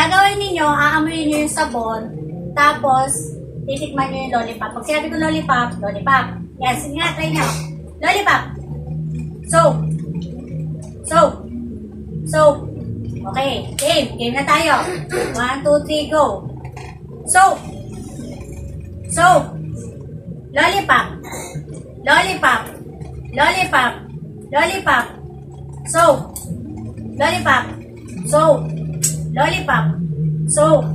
Gagawin ninyo, aamuyin nyo yung sabon, tapos, titikman nyo yung lollipop. Pag sinabi ko lollipop, lollipop. Yan, sige nga, try nyo. Lollipop. Soap. Soap. Soap. Okay, game. Game na tayo. 1, 2, 3, go. Soap. Soap. Lollipop. Lollipop. Lollipop. Lollipop. Soap. Lollipop. Soap. Lollipop. Soap.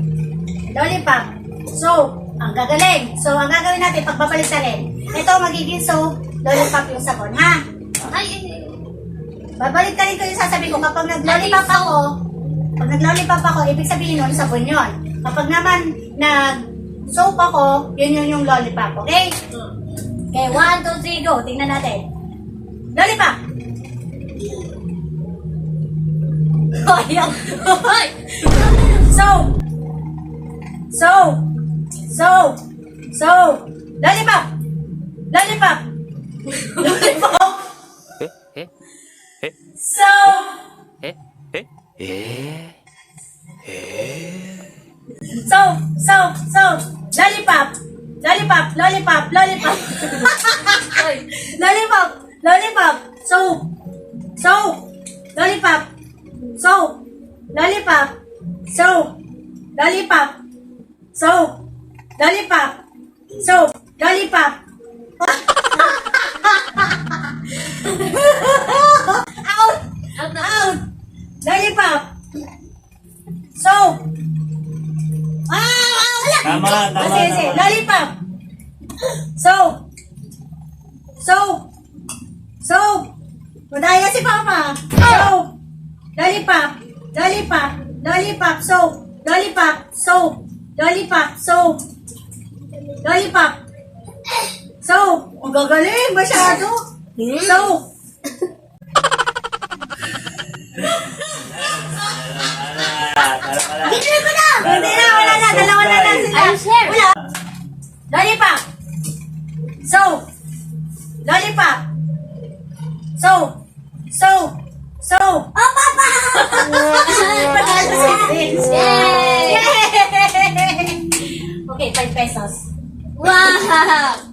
Lollipop. Soap. Ang gagaling. So, ang gagawin natin, pagbabalik sa rin. Ito, magiging soap, lollipop yung sabon, ha? Babalik ka rin ko yung sasabihin ko. Kapag nag-lollipop ako, ibig sabihin nun, sabon yun. Kapag naman nag-soap ako, yun yung lollipop, okay? Okay, 1, 2, 3, go. Tingnan natin. Lollipop! Ayan. Soap! Soap! Soap! Soap! Lollipop! Lollipop! Lollipop! Soap! Soap! Soap! Soap! Lollipop! Lollipop! Lollipop! Lollipop! Lollipop! Lollipop! Soap! Soap! Lollipop! Soap! Lollipop! Soap! Lollipop! Soap! Lollipop! Soap! Lollipop! Out! Out! Lollipop! Soap! Tama. Sige. Lollipop! Soap! Soap! Soap! Madaya si Papa! Soap! Lollipop! Lollipop! Lollipop! Soap! Lollipop! Soap! Lollipop! Soap! Lollipop! Soap! Ang gagaling! Masyado! Soap! Gitrin ko na! Hindi na! Wala na! Dalawa na lang sila! Wala! Lollipop! Soap! Lollipop! Soap! Soap! Soap! Oh, Papa! Yay! Okay, 5 pesos. Wow!